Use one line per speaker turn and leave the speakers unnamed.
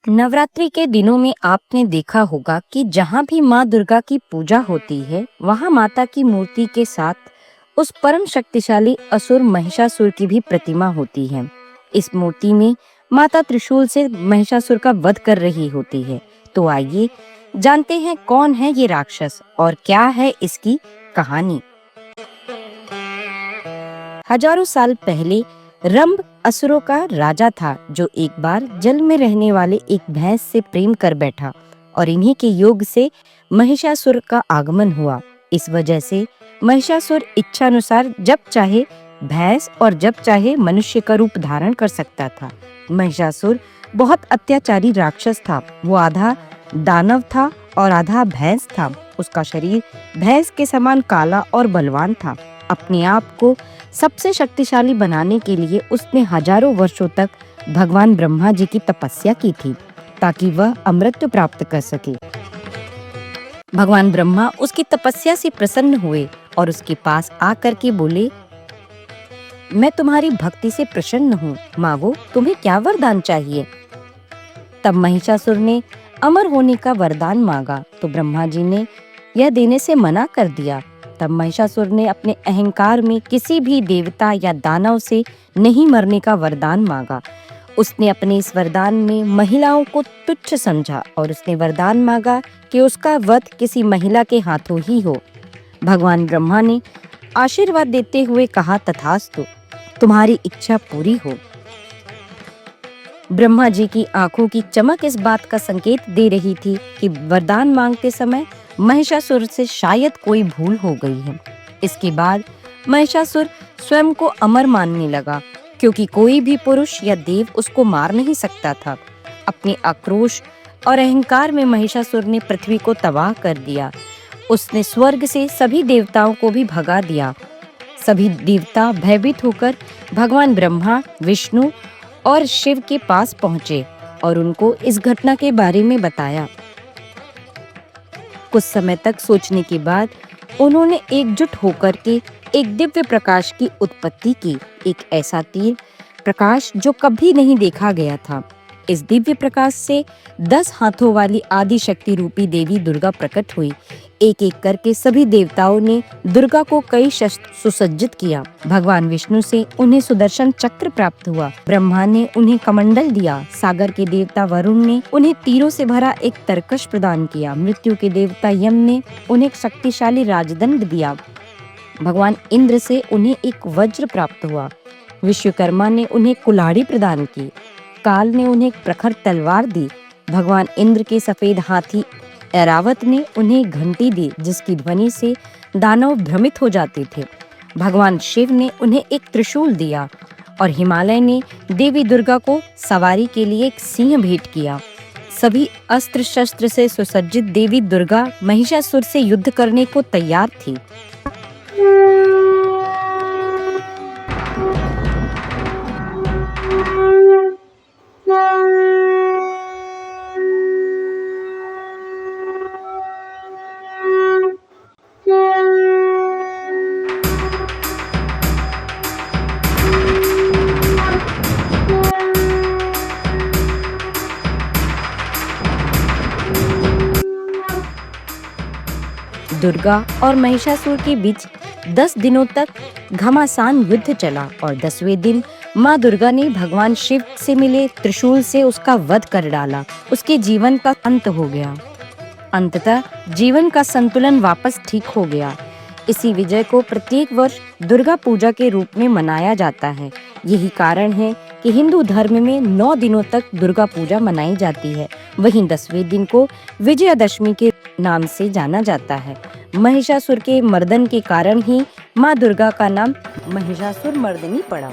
नवरात्रि के दिनों में आपने देखा होगा कि जहाँ भी माँ दुर्गा की पूजा होती है, वहाँ माता की मूर्ति के साथ उस परम शक्तिशाली असुर महिषासुर की भी प्रतिमा होती है। इस मूर्ति में माता त्रिशूल से महिषासुर का वध कर रही होती है। तो आइए जानते हैं कौन है ये राक्षस और क्या है इसकी कहानी। हजारों साल पहले रंभ असुरों का राजा था, जो एक बार जल में रहने वाले एक भैंस से प्रेम कर बैठा और इन्हीं के योग से महिषासुर का आगमन हुआ। इस वजह से महिषासुर इच्छानुसार जब चाहे भैंस और जब चाहे मनुष्य का रूप धारण कर सकता था। महिषासुर बहुत अत्याचारी राक्षस था। वो आधा दानव था और आधा भैंस था। उसका शरीर भैंस के समान काला और बलवान था। अपने आप को सबसे शक्तिशाली बनाने के लिए उसने हजारों वर्षों तक भगवान ब्रह्मा जी की तपस्या की थी, ताकि वह अमृत प्राप्त कर सके। भगवान ब्रह्मा उसकी तपस्या से प्रसन्न हुए और उसके पास आकर के बोले, मैं तुम्हारी भक्ति से प्रसन्न हूँ मावो, तुम्हें क्या वरदान चाहिए? तब महिषासुर ने अमर होने का वरदान मांगा, तो ब्रह्मा जी ने यह देने से मना कर दिया। तब महिषासुर ने अपने अहंकार में किसी भी देवता या दानव से नहीं मरने का वरदान मांगा। उसने अपने इस वरदान में महिलाओं को तुच्छ समझा और उसने वरदान मांगा कि उसका वध किसी महिला के हाथों ही हो। भगवान ब्रह्मा ने आशीर्वाद देते हुए कहा, तथास्तु, तुम्हारी इच्छा पूरी हो। ब्रह्मा जी की आंखों की चमक इस बात का संकेत दे रही थी कि वरदान मांगते समय महिषासुर से शायद कोई भूल हो गई है। इसके बाद महिषासुर स्वयं को अमर मानने लगा, क्योंकि कोई भी पुरुष या देव उसको मार नहीं सकता था। अपने आक्रोश और अहंकार में महिषासुर ने पृथ्वी को तबाह कर दिया। उसने स्वर्ग से सभी देवताओं को भी भगा दिया। सभी देवता भयभीत होकर भगवान ब्रह्मा, विष्णु और शिव के पास पहुंचे और उनको इस घटना के बारे में बताया। कुछ समय तक सोचने के बाद उन्होंने एकजुट होकर के एक दिव्य प्रकाश की उत्पत्ति की, एक ऐसा तीर प्रकाश जो कभी नहीं देखा गया था। इस दिव्य प्रकाश से 10 हाथों वाली आदि शक्ति रूपी देवी दुर्गा प्रकट हुई। एक एक करके सभी देवताओं ने दुर्गा को कई शस्त्र सुसज्जित किया। भगवान विष्णु से उन्हें सुदर्शन चक्र प्राप्त हुआ। ब्रह्मा ने उन्हें कमंडल दिया। सागर के देवता वरुण ने उन्हें तीरों से भरा एक तरकश प्रदान किया। मृत्यु के देवता यम ने उन्हें एक शक्तिशाली राजदंड दिया। भगवान इंद्र से उन्हें एक वज्र प्राप्त हुआ। विश्वकर्मा ने उन्हें कुल्हाड़ी प्रदान की। काल ने उन्हें एक प्रखर तलवार दी। भगवान इंद्र के सफेद हाथी ऐरावत ने उन्हें घंटी दी, जिसकी ध्वनि से दानव भ्रमित हो जाते थे। भगवान शिव ने उन्हें एक त्रिशूल दिया और हिमालय ने देवी दुर्गा को सवारी के लिए एक सिंह भेंट किया। सभी अस्त्र शस्त्र से सुसज्जित देवी दुर्गा महिषासुर से युद्ध करने को तैयार थी। दुर्गा और महिषासुर के बीच 10 दिनों तक घमासान युद्ध चला और 10वें दिन माँ दुर्गा ने भगवान शिव से मिले त्रिशूल से उसका वध कर डाला। उसके जीवन का अंत हो गया। अंततः जीवन का संतुलन वापस ठीक हो गया। इसी विजय को प्रत्येक वर्ष दुर्गा पूजा के रूप में मनाया जाता है। यही कारण है कि हिंदू धर्म में 9 दिनों तक दुर्गा पूजा मनाई जाती है। वहीं 10वें दिन को विजयादशमी के नाम से जाना जाता है। महिषासुर के मर्दन के कारण ही माँ दुर्गा का नाम महिषासुर मर्दिनी पड़ा।